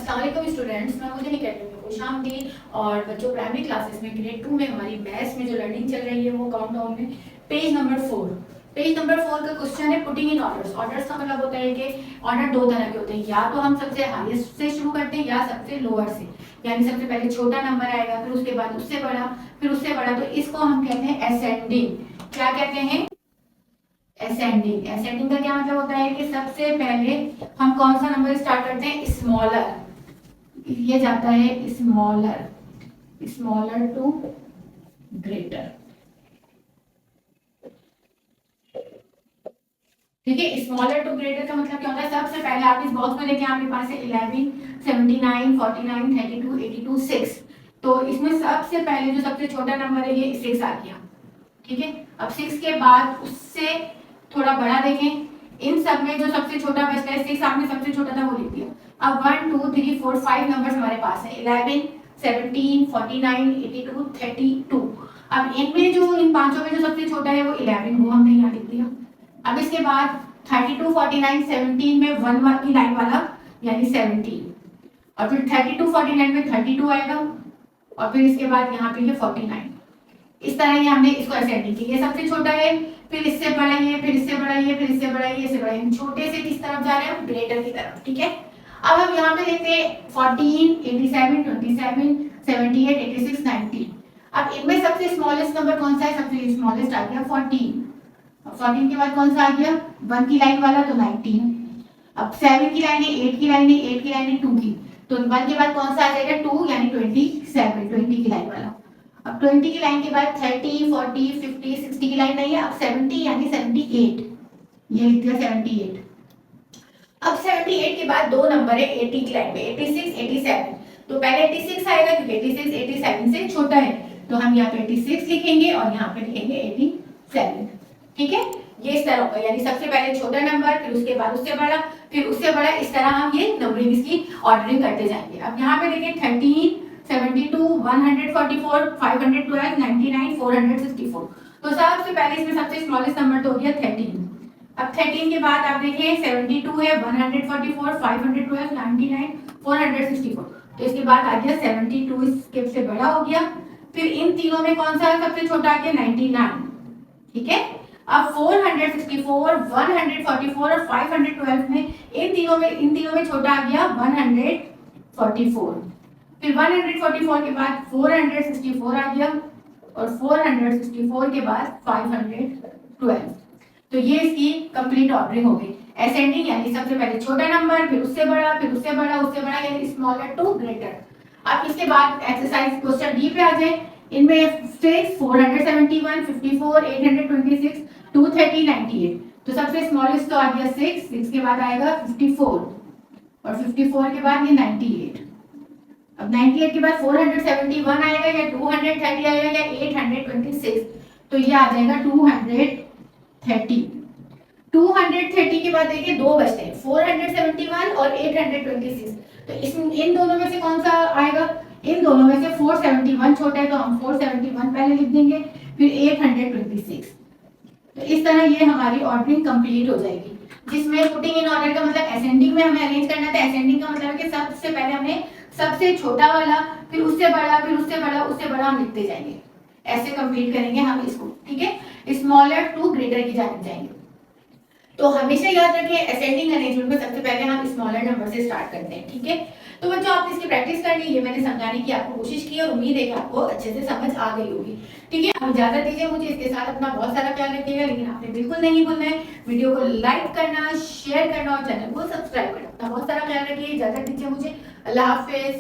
अस्सलाम वालेकुम स्टूडेंट्स, मैं मुझे नहीं कहती हूँ खुशामदीद। और बच्चों प्राइमरी क्लासेस में ग्रेड 2 में हमारी मैथ्स में जो लर्निंग चल रही है वो काउंटडाउन में पेज नंबर 4। पेज नंबर 4 का क्वेश्चन है पुटिंग इन ऑर्डर्स। ऑर्डर्स का मतलब होता है कि ऑर्डर दो तरह के होते हैं, या तो हम सबसे हाईएस्ट से शुरू करते हैं या सबसे लोअर से, यानी सबसे पहले छोटा नंबर आएगा, फिर उसके बाद उससे बड़ा, फिर उससे बड़ा। तो इसको हम कहते हैं असेंडिंग। क्या कहते हैं? असेंडिंग। असेंडिंग का क्या मतलब होता है कि सबसे पहले हम कौन सा नंबर स्टार्ट करते हैं? स्मॉलर। ये जाता है स्मॉलर, स्मॉलर टू ग्रेटर। ठीक है, स्मॉलर टू ग्रेटर का मतलब क्या होता है? सबसे पहले आप इस बॉक्स में देखिए, आपके पास है 11, 79, 49, 32, 82, 6। तो इसमें सबसे पहले जो सबसे छोटा नंबर है ये 6 आ गया। ठीक है, अब 6 के बाद उससे थोड़ा बड़ा देखें, इन सब में जो सबसे छोटा बचता है 6, आपने सबसे छोटा था वो लिख दिया। अब 1 2 3 4 5 नंबर्स हमारे पास है, 11, 17, 49, 82, 32। अब इनमें जो इन पांचों में जो सबसे छोटा है वो 11, वो हमने यहाँ लिख दिया। अब इसके बाद 32, 49, 17 में 1 की लाइन वाला यानी 17, और फिर 32, 49 में 32 आएगा, और फिर इसके बाद यहाँ पे ये 49। इस तरह ये हमने इसको असेंडिंग की। ये सबसे छोटा है, फिर इससे बड़ा ये, फिर इससे बड़ा ये, फिर इससे बड़ा ये, इससे बड़ा ये। छोटे से किस तरफ जा रहे हैं? ग्रेटर की तरफ। ठीक है, अब हम यहाँ पे देखते हैं 14, 87, 27, 78, 86, 90। अब इनमें सबसे स्मॉलेस्ट नंबर कौन सा है? सबसे स्मॉलेस्ट आ गया 14। अब 14 के बाद कौन सा आ गया? 1 की लाइन वाला, तो 19। अब 7 की लाइन है, 8 की लाइन है, 8 की लाइन है, 2 की, तो 1 के बाद कौन सा आ जाएगा? 2 यानी 27, 20 की लाइन वाला। अब 20 की लाइन के बाद 30, 40, 50, 60 की लाइन नहीं है, अब 70 यानी 78, ये लिख दिया 78। अब 78 के बाद दो नंबर है 80 की लाइन में, 86, 87। तो पहले 86 आएगा क्योंकि 86 87 से छोटा है, तो हम यहाँ पे 86 लिखेंगे और यहाँ पे लिखेंगे 87। ठीक है, ये इस तरह होगा, यानी सबसे पहले छोटा नंबर, फिर उसके बाद उससे बड़ा, फिर उससे बड़ा। इस तरह हम ये नंबरिंग इसकी ऑर्डरिंग करते जाएंगे। अब यहाँ पे देखिए 13, 72, 144, 512, 99, 464। तो सबसे पहले इसमें सबसे स्मॉलेस्ट नंबर तो हो गया 13। अब 13 के बाद आप देखिए 72 है, 144, 512, 99, 464। तो इसके बाद आ गया 72, इसके से बड़ा हो गया। फिर इन तीनों में कौन सा सबसे छोटा आ गया? 99। ठीक है, अब 464, 144 और 512 में इन तीनों में छोटा आ गया 144। फिर 144 के बाद 464 आ गया, और 464 के बाद 512। तो ये इसकी कंप्लीट ऑर्डरिंग हो गई। असेंडिंग यानी सबसे पहले छोटा नंबर, फिर उससे बड़ा, फिर उससे बड़ा, उससे बड़ा, यानी स्मॉलर टू ग्रेटर। अब इसके बाद एक्सरसाइज क्वेश्चन डी पे आ जाए। इनमें 6, 471, 54, 826, 230, 98। तो सबसे स्मॉलेस्ट तो आ गया 6 के बाद आएगा 54, और 54 के बाद ये 98। अब 98 के बाद 471 आएगा या 230 आएगा या 826, तो ये आ जाएगा 230। 230 के बाद देखिए दो बचते हैं, 471 और 826। तो इन दोनों में से कौन सा आएगा? इन दोनों में से 471 छोटा है, तो हम 471 पहले लिख देंगे, फिर 826। तो इस तरह ये हमारी ऑर्डरिंग कंप्लीट हो जाएगी, जिसमें पुटिंग इन ऑर्डर का मतलब असेंडिंग में हमें अरेंज करना था। असेंडिंग का मतलब है कि सबसे पहले हमें सबसे छोटा वाला, फिर उससे बड़ा, फिर उससे बड़ा, उससे बड़ा हम लिखते जाएंगे। ऐसे कंप्लीट करेंगे हम इसको। ठीक है, स्मॉलर टू ग्रेटर की जानिब जाएंगे। तो हमेशा याद रखिए असेंडिंग अरेंजमेंट में सबसे पहले हम स्मॉलर नंबर से स्टार्ट करते हैं। ठीक है, तो बच्चों आपने इसकी प्रैक्टिस करनी है, ये मैंने समझाने की आपको कोशिश की और उम्मीद है कि आपको अच्छे से समझ आ गई होगी। ठीक है, अब इजाजत दीजिए मुझे, इसके साथ अपना बहुत सारा ख्याल रखिएगा, लेकिन आपने बिल्कुल नहीं भूलना है वीडियो को लाइक करना, शेयर करना और चैनल को सब्सक्राइब करना। अपना बहुत सारा ख्याल रखिए, इजाजत दीजिए मुझे, अल्लाह हाफिज।